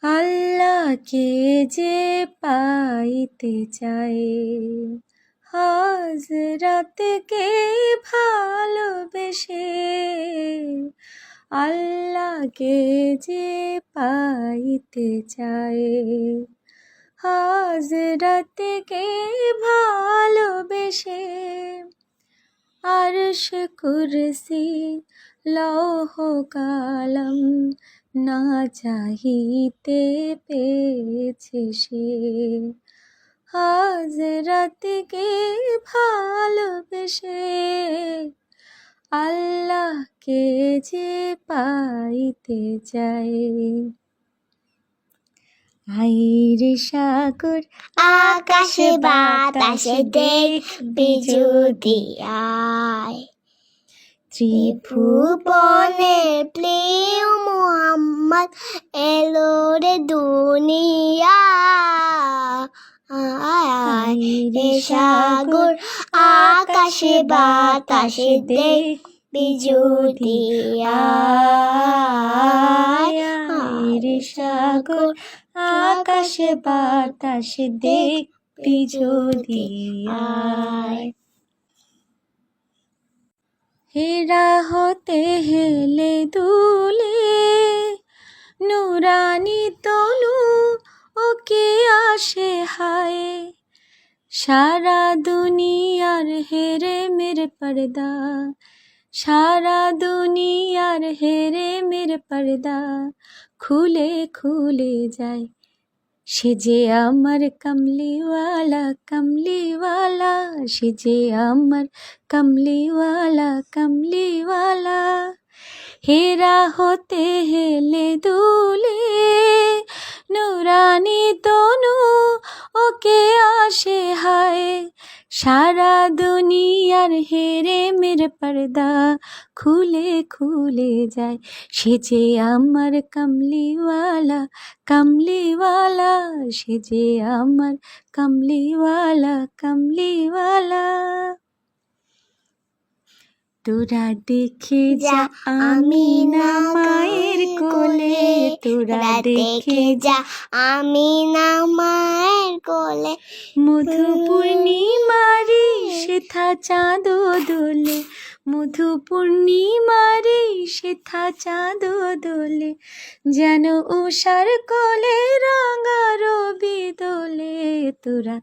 আল্লাহকে যে পাইতে চায়, হযরতকে ভালোবেসে। আল্লাহকে যে পাইতে চায়, হযরতকে ভালোবেসে। আরশ কুরসি লৌহ কালাম না চাহিতে পেয়েছে সে। হযরতকে ভালোবেসে আল্লাহকে যে পাইতে চায়। আইরে সাগর আকাশে বাতাসে দেখবি যদি আয়, ত্রিভুবনে প্রিয় মুহাম্মদ এলো রে দুনিয়া। আইরে সাগর আকাশে বাতাসে দেখবি যদি আয়। আইরে সাগর আকাশে বাতাসে দেখবি যদি আয়। হেরা হতে হেলে দুলে নুরানি তনু ওকে আসে হায়। সারা দুনিয়ার হেরে মেরে পর্দা, সারা দুনিয়ার হেরে মেরে পর্দা খুলে খুলে যায়। সে যে আমার কমলিওয়ালা কমলিওয়ালা, সে যে আমার কমলিওয়ালা কমলিওয়ালা। হেরা হতে হেলে দুলে নুরানি তনু ওকে আসে হায়। সারা দুনিয়ার হেরে মেরে পর্দা খুলে খুলে যায়। সে যে আমার কমলিওয়ালা কমলিওয়ালা, সে যে আমার কমলিওয়ালা কমলিওয়ালা। তোরা দেখে যা আমিনা মায়ের কোলে, তোরা দেখে যা আমিনা মায়ের কোলে। মধু পূর্ণিমারি সেথা চাঁদ দোলে, মধু পূর্ণিমারি সেথা চাঁদ দোলে। যেন উষার কোলে রাঙা রবি দোলে। তোরা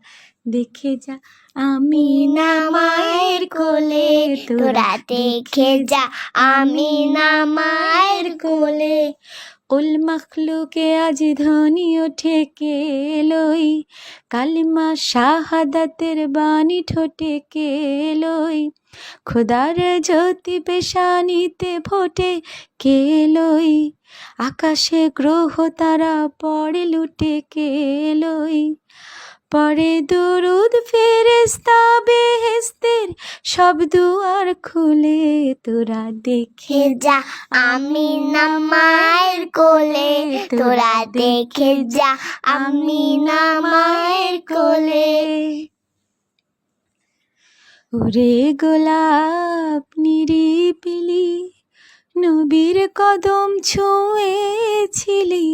দেখে যা আমিনা মায়ের কোলে, তোরা দেখে যা আমিনা মায়ের কোলে। কুল মখলুকে আজ ধ্বনি ওঠে কে লই, কালিমা শাহাদাতের বাণী ঠোঁটে কে লই। খোদার জ্যোতি পেশানিতে ফোটে কে লই, আকাশে গ্রহ তারা পড়ে লুটে কে লই। পরে দুরুদ ফেরেশতা বেহেশতের সব দুয়ার খুলে। তোরা দেখে যা আমিনা মায়ের কোলে, তোরা দেখে যা আমিনা মায়ের কোলে। ওরে গোলাপ নিরিবিলি নবীর কদম ছুঁয়েছিলি।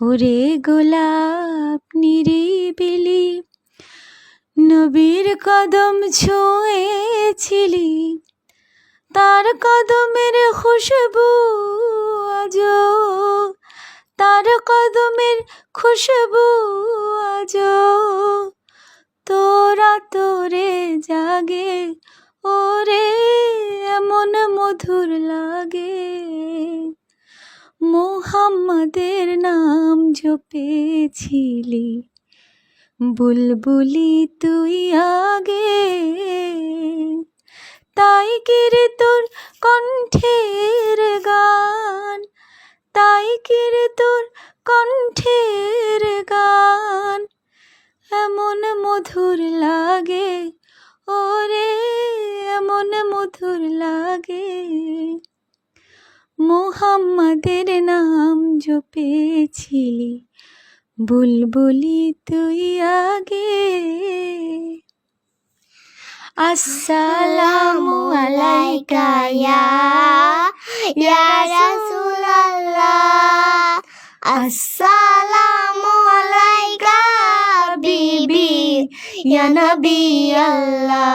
ওরে গোলাপ নিরিবিলি নবীর কদম ছুঁয়েছিলি। তার কদমের খুশবু আজো, তার কদমের খুশবু আজো তোরা তোরে জাগে। ওরে এমন মধুর লাগে, মুহাম্মাদের নাম জপেছিলি। বুলবুলি তুই আগে, তাই কি রে তোর কণ্ঠের গান, তাই কি রে তোর কণ্ঠের গান এমন মধুর লাগে। ওরে এমন মধুর লাগে, মুহাম্মাদের নাম জপেছিলি। বুলবুলি তুই আগে। আসসালামু আলাইকা ইয়া রাসূলুল্লাহ, Assalamu alaika bibi ya Nabi Allah.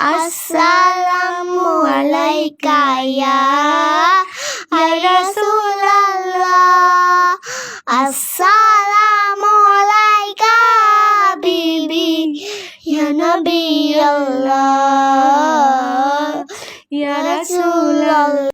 Assalamu alaika ya Rasulullah. Assalamu alaika bibi ya Nabi Allah, ya Rasulullah.